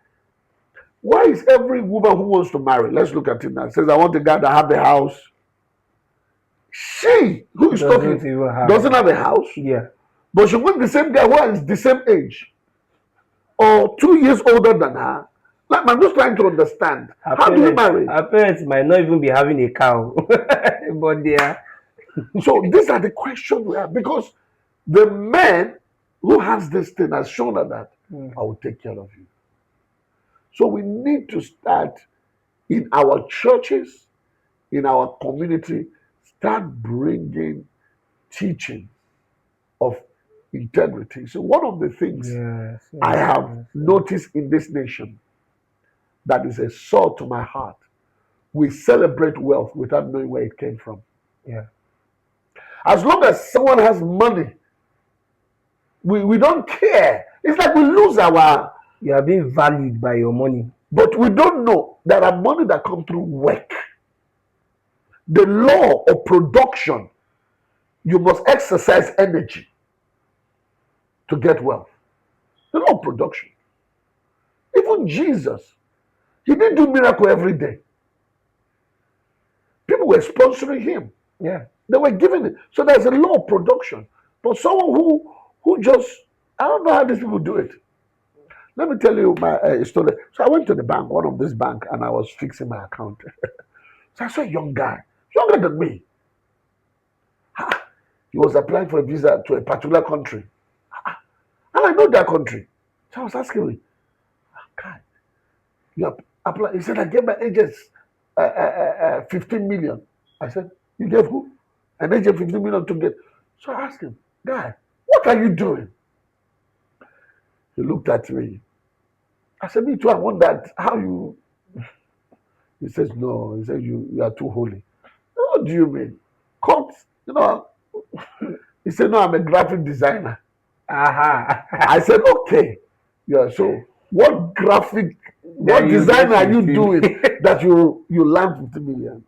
why is every woman who wants to marry, let's look at it now, says, I want a guy that have the house. She who is Doesn't talking even have doesn't it. have a house, Yeah. but she wants the same guy who is the same age or 2 years older than her. Like, I'm just trying to understand. How do you marry? Her parents might not even be having a cow. But they are. So these are the questions we have because the man who has this thing has shown her that Mm. I will take care of you. So we need to start in our churches, in our community, start bringing teaching of integrity. So one of the things Yes, I yes, have yes, yes. noticed in this nation that is a sore to my heart, we celebrate wealth without knowing where it came from. Yeah. As long as someone has money, we don't care. It's like we lose our, You are being valued by your money. but we don't know there are money that come through work. The law of production, you must exercise energy to get wealth. The law of production. Even Jesus, he didn't do miracle every day. People were sponsoring him. Yeah. They were giving it. So there's a law of production. But someone who just, I don't know how these people do it. Let me tell you my story. So I went to the bank, one of this bank, and I was fixing my account. So I saw a young guy, younger than me. Ha! He was applying for a visa to a particular country. And I know that country. So I was asking him, God, you apply. He said, I gave my agents 15 million. I said, you gave who? An agent 15 million to get. So I asked him, guy, what are you doing? He looked at me. I said, me too, I want that. How you? He says, no. He said, you are too holy. What do you mean? Cut. You know, he said, no, I'm a graphic designer. Aha. I said, okay. Yeah, so Then what you design get are you 15. doing that you land 50 million?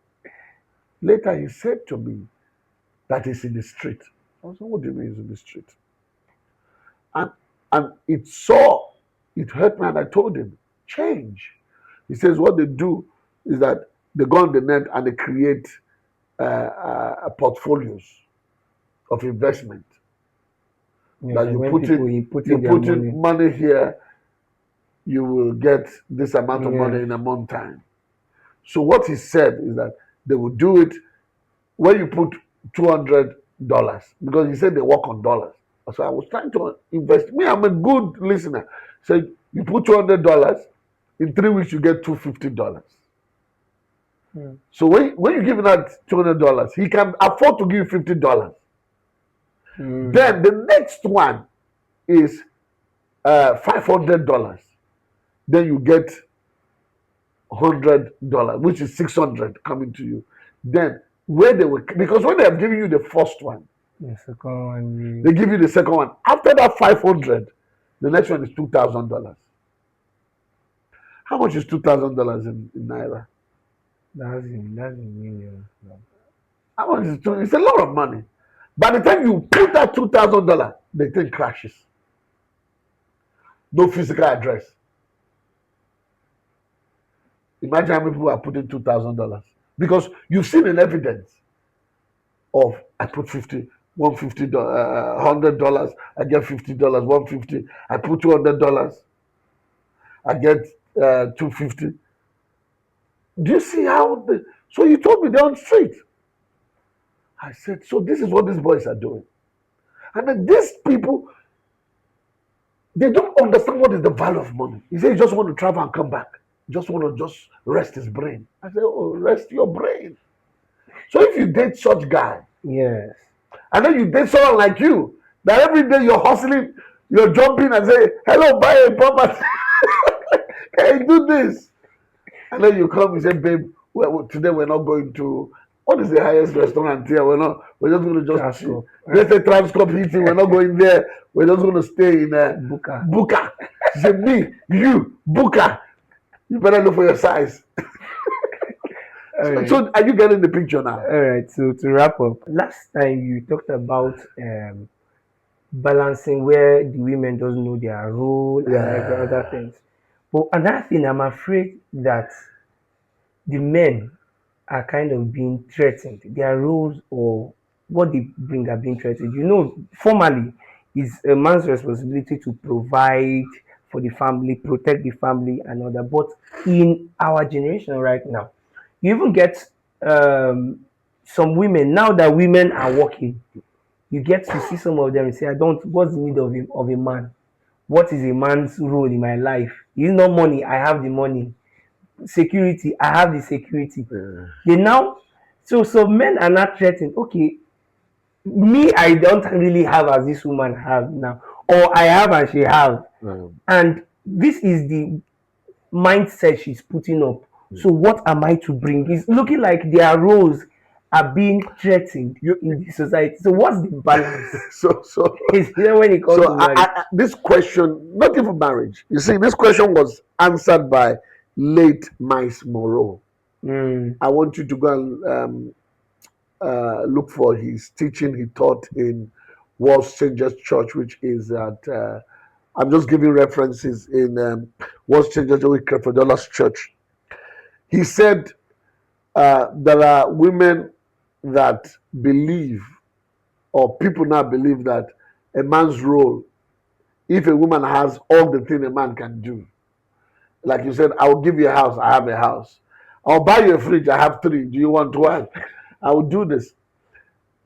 Later he said to me that he's in the street. I said, what do you mean he's in the street? And it hurt me and I told him, change. He says what they do is that they go on the net and they create portfolios of investment Yeah, that so when people input you in their put in money. money here, you will get this amount of money Yes. in a month time. So what he said is that they will do it when you put $200 because he said they work on dollars. So I was trying to invest. Me, I'm a good listener. So you put $200 in 3 weeks, you get $250. Mm. So when you give him that $200, he can afford to give you $50. Mm. Then the next one is $500. Then you get $100, which is 600 coming to you. Then where they will, because when they have given you the first one, The second one, They give you the second one. After that 500, the next one is $2,000. How much is $2,000 in naira? that's in millions now. How much is two? It's a lot of money. By the time you put that $2,000, the thing crashes. No physical address. Imagine how many people are putting $2,000 because you've seen an evidence of I put 50, $150, I get $50, 150. I put $200, I get 250. Do you see how? So you told me they're on street. I said, so this is what these boys are doing, and then these people they don't understand what is the value of money. He said he just want to travel and come back. Just want to just rest his brain. I said, oh, rest your brain. So if you date such guy, Yes. and then you date someone like you, that every day you're hustling, you're jumping and say, hello, buy a property. Hey, do this. And then you come, you say, babe, today we're not going to, what is the highest restaurant here? We're just going to just chill. Transcorp. Let's say Transcorp Hilton, we're not going there. We're just going to stay in Buka. Buka. She said, me, you, Buka. You better look for your size. All So, right. so are you getting the picture now? All right. So to wrap up, last time you talked about balancing where the women doesn't know their role and every other Yeah. things. But another thing, I'm afraid that the men are kind of being threatened. Their roles or what they bring are being threatened. Formally, it's a man's responsibility to provide for the family, protect the family, and all that. But in our generation right now, you even get um, some women now that women are working. You get to see some of them and say, "I don't. What's the need of a man? What is a man's role in my life? Is not money. I have the money. Security. I have the security." Yeah. They now, so men are not threatened. Okay, me, I don't really have as this woman have now, or I have and she have, Um, and this is the mindset she's putting up. So what am I to bring? It's looking like their roles are being threatened you, in the society. So what's the balance? so so Is when it comes so to marriage? this question, not even marriage. You see, this question was answered by late Miles Moreau. Mm, I want you to go and look for his teaching he taught in World Changers Church, which is at I'm just giving references in World Changers with Creflo Church. He said there are women that believe, or people now believe that a man's role, if a woman has all the things a man can do, like you said, I will give you a house, I have a house. I'll buy you a fridge, I have three. Do you want one? I will do this.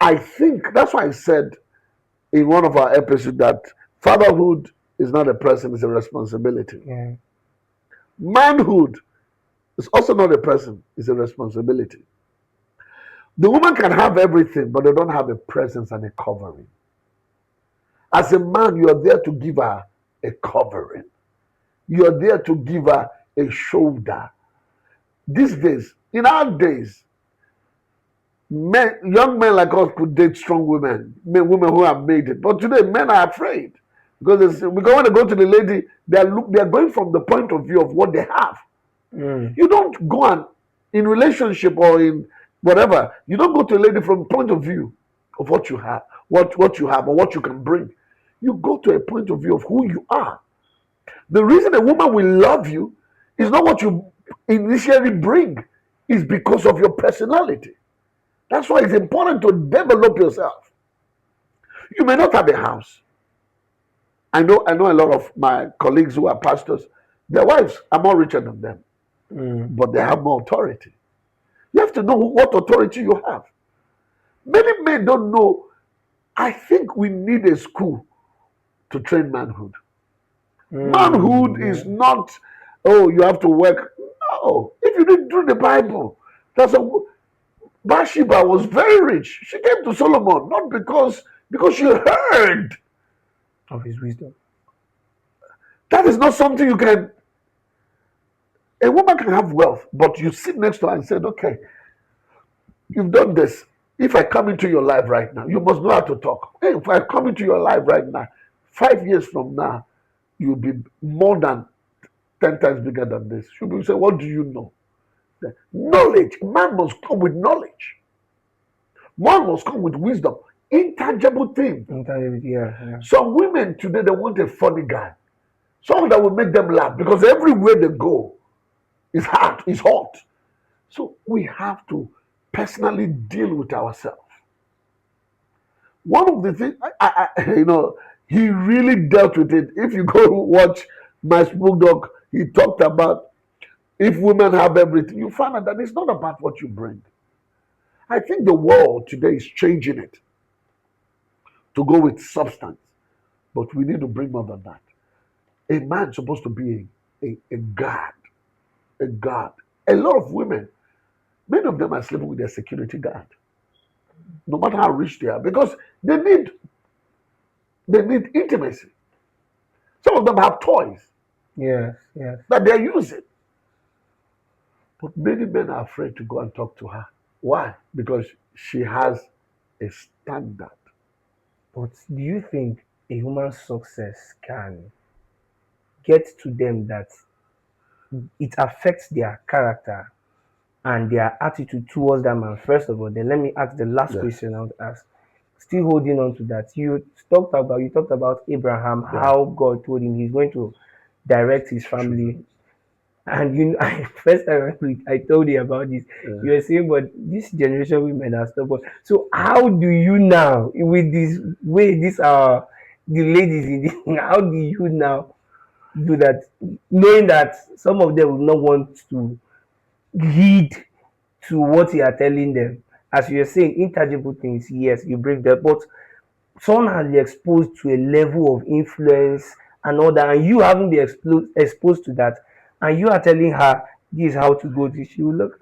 I think that's why I said in one of our episodes that fatherhood is not a person, it's a responsibility. yeah. Manhood is also not a person, it's a responsibility. The woman can have everything, but they don't have a presence and a covering. As a man, you are there to give her a covering. You are there to give her a shoulder. These days, in our days, young men like us could date strong women, women who have made it. But today, men are afraid because when they go to the lady, they are going from the point of view of what they have. Mm, You don't go and in relationship or in whatever. You don't go to a lady from the point of view of what you have, what you have, or what you can bring. You go to a point of view of who you are. The reason a woman will love you is not what you initially bring, it's because of your personality. That's why it's important to develop yourself. You may not have a house. I know a lot of my colleagues who are pastors, their wives are more richer than them, mm, but they have more authority. You have to know what authority you have. Many men don't know. I think we need a school to train manhood. Manhood is yeah. not, oh, you have to work. No. If you read through the Bible, that's a Bathsheba was very rich. She came to Solomon not because she heard. Of his wisdom. That is not something you can. A woman can have wealth, but you sit next to her and said, "Okay, you've done this. If I come into your life right now, you must know how to talk. Hey, if I come into your life right now, 5 years from now, you'll be more than 10 times bigger than this. She'll be saying, what do you know? Knowledge. Man must come with knowledge. Man must come with wisdom. Intangible things. Yeah, yeah. Some women today, they want a funny guy. Someone that will make them laugh because everywhere they go is hot, is hot. So we have to personally deal with ourselves. One of the things, he really dealt with it. If you go watch my spook dog, he talked about if women have everything, you find out that it's not about what you bring. I think the world today is changing it to go with substance, but we need to bring more than that. A man's supposed to be a guard, a guard. A lot of women, many of them are sleeping with their security guard, no matter how rich they are, because they need intimacy. Some of them have toys Yes, yes. that they're using. But many men are afraid to go and talk to her. Why? Because she has a standard. But do you think a human's success can get to them that it affects their character and their attitude towards that man? First of all, then let me ask the last Yes. question I would ask. Still holding on to that, you talked about Abraham, Yeah. how God told him he's going to direct his Children. family. And first time I told you about this, Yeah. you were saying, but this generation women are stubborn. So how do you now, with this way, these are the ladies in this, how do you now do that, knowing that some of them will not want to heed to what you are telling them? As you are saying, intangible things, yes, you break that, but someone has been exposed to a level of influence and all that, and you haven't been exposed to that, and you are telling her this is how to go. This she will look.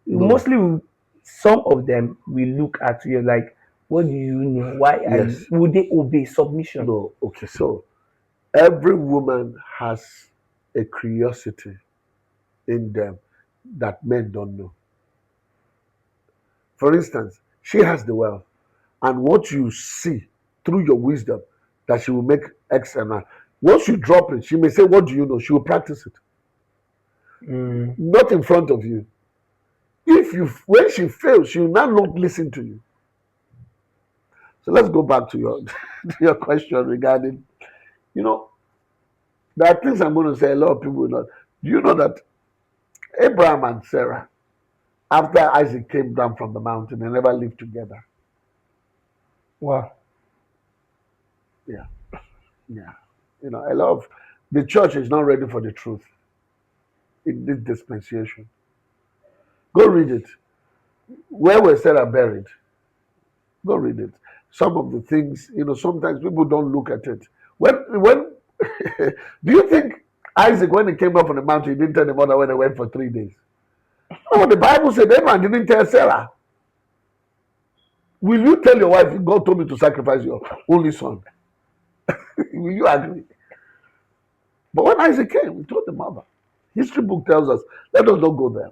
No. Mostly, some of them will look at you like, "What do you know? Why are you?" Yes. Would they obey submission? No. Okay. So every woman has a curiosity in them that men don't know. For instance, she has the wealth, and what you see through your wisdom that she will make X and Y. Once you drop it, she may say, what do you know? She will practice it. Mm, Not in front of you. If you when she fails, she will now not listen to you. So let's go back to your to your question regarding, you know, there are things I'm going to say a lot of people will not. Do you know that Abraham and Sarah, after Isaac came down from the mountain, they never lived together? wow. Yeah, yeah. A lot of the church is not ready for the truth in this dispensation. Go read it. Where was Sarah buried? Go read it. Some of the things, sometimes people don't look at it. When do you think Isaac, when he came up on the mountain, he didn't tell the mother when they went for 3 days? No, the Bible said Abraham didn't tell Sarah. Will you tell your wife, God told me to sacrifice your only son? Will you agree? But when Isaac came, he told the mother. History book tells us, let us not go there.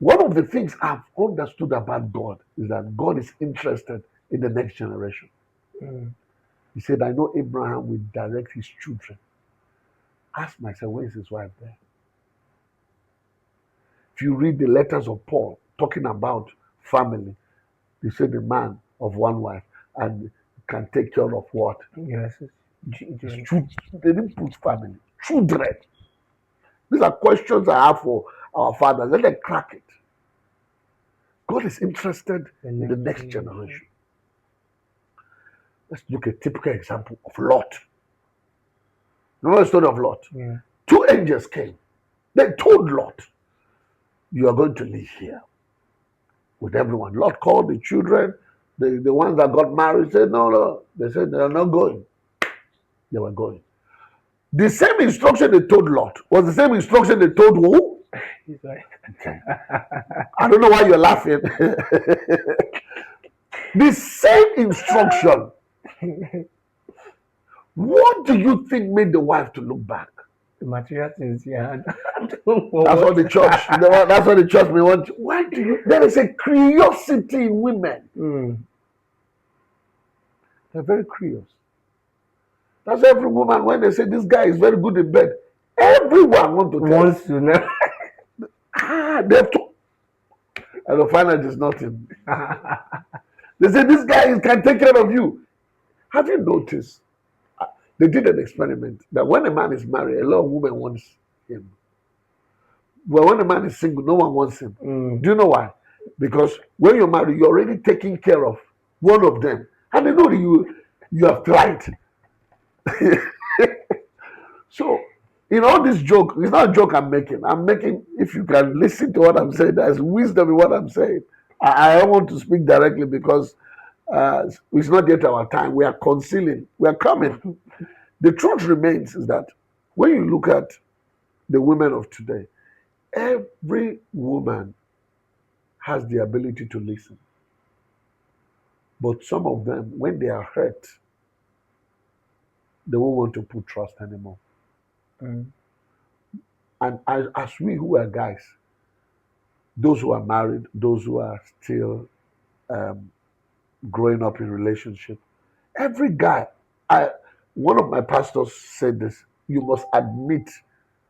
One of the things I've understood about God is that God is interested in the next generation. Mm, He said, I know Abraham will direct his children. Ask myself, where is his wife there? If you read the letters of Paul talking about family, they say the man of one wife and can take care of what? yes. His children. They didn't put family. Children. These are questions I have for our fathers. Let them crack it. God is interested The in the next next generation. generation. Let's look at a typical example of Lot. Remember the story of Lot? Yeah. Two angels came. They told Lot, you are going to live here with everyone. Lot called the children, the ones that got married, said, no, no. They said they are not going. They were going. The same instruction they told Lot was the same instruction they told who? He's like, Okay. I don't know why you're laughing. The same instruction. What do you think made the wife to look back? The material things, yeah. I don't know That's what. what the church. That's what the church may want. Why do you? There is a curiosity in women. Mm. They're very curious. That's every woman when they say this guy is very good in bed. Everyone want to test. Wants to know. They have to, and the final is nothing. They say this guy can take care of you. Have you noticed? They did an experiment that when a man is married, a lot of women wants him. Well, when a man is single, no one wants him. Mm. Do you know why? Because when you're married, you're already taking care of one of them, and they know that you have tried. So, in all this joke, it's not a joke I'm making. I'm making, if you can listen to what I'm saying, there's wisdom in what I'm saying. I don't want to speak directly because it's not yet our time. We are concealing. We are coming. The truth remains is that when you look at the women of today, every woman has the ability to listen. But some of them, when they are hurt, they won't want to put trust anymore. Mm. And as we who are guys, those who are married, those who are still um, growing up in relationship, every guy, I one of my pastors said this: you must admit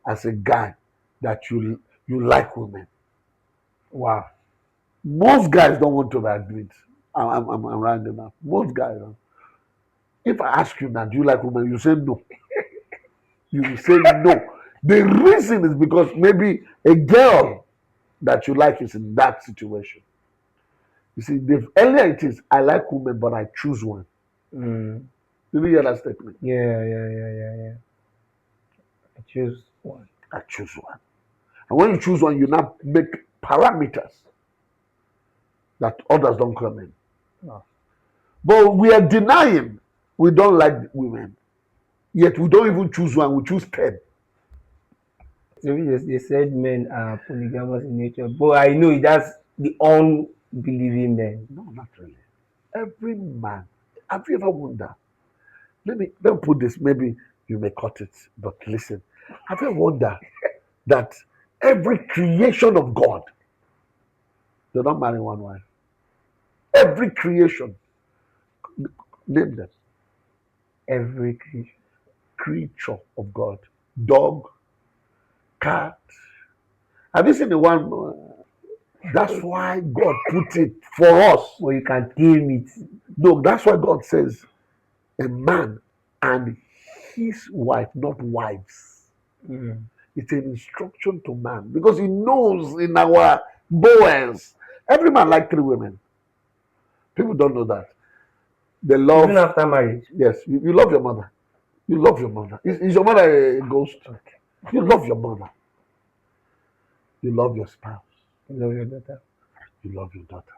as a guy that you like women. Wow. Most guys don't want to admit. I'm rounding up. Most guys don't. If I ask you now, do you like women? You say no. You will say no. The reason is because maybe a girl that you like is in that situation. You see, the earlier it is, I like women, but I choose one. Mm. Did you hear that statement? Yeah. I choose one. I choose one. And when you choose one, you now make parameters that others don't come in. Oh. But we are denying we don't like women. Yet we don't even choose one, we choose 10. So they said men are polygamous in nature, but I know that's the unbelieving men. No, not really. Every man. Have you ever wondered? Let me put this, maybe you may cut it, but listen. Have you ever wondered that every creation of God, they don't marry one wife? Every creation, name them, Every creature. creature of God. Dog, cat. Have you seen the one? That's why God put it for us. Well, you can tame it. No, that's why God says a man and his wife, not wives. Mm. It's an instruction to man because he knows in our boys, every man like 3 women. People don't know that. They Even love, after marriage. yes, you love your mother. You love your mother. Is your mother a ghost? Okay. You love your mother. You love your spouse. You love your daughter. You love your daughter.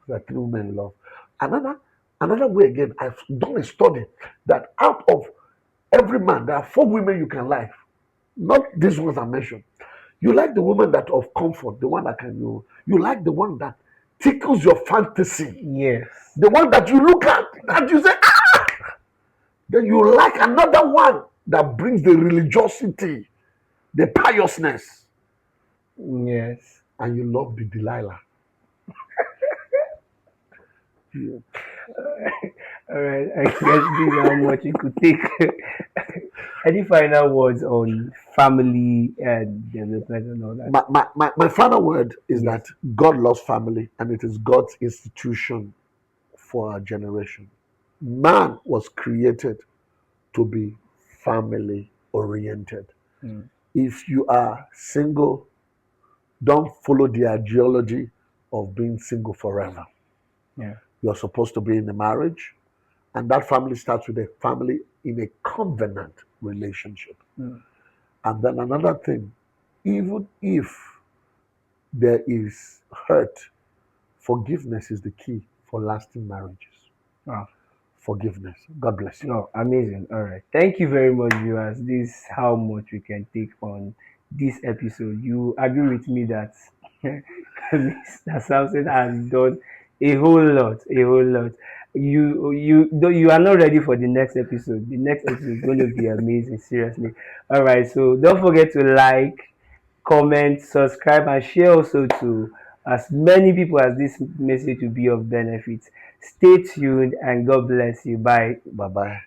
Like 3 women love. Another another way again, I've done a study that out of every man, there are 4 women you can like. Not these ones I mentioned. You like the woman that of comfort, the one that can you like the one that tickles your fantasy, Yes. the one that you look at and you say, ah! Then you like another one that brings the religiosity, the piousness, Yes. and you love the Delilah. Yeah. All right. I guess this is how much you could take. Any final words on family and development and all that? My final word is Yes. that God loves family and it is God's institution for our generation. Man was created to be family oriented. Mm. If you are single, don't follow the ideology of being single forever. Yeah. You're supposed to be in a marriage, and that family starts with a family in a covenant relationship. Mm. And then another thing, even if there is hurt, forgiveness is the key for lasting marriages. Wow. Forgiveness. God bless you. No, amazing. All right. Thank you very much, viewers. This is how much we can take on this episode. You agree with me that Mr. Samson has done a whole lot, a whole lot. you are not ready for the next episode. The next episode is going to be amazing, seriously. All right, so don't forget to like, comment, subscribe, and share also to as many people as this message will be of benefit. Stay tuned and God bless you. Bye. Bye bye.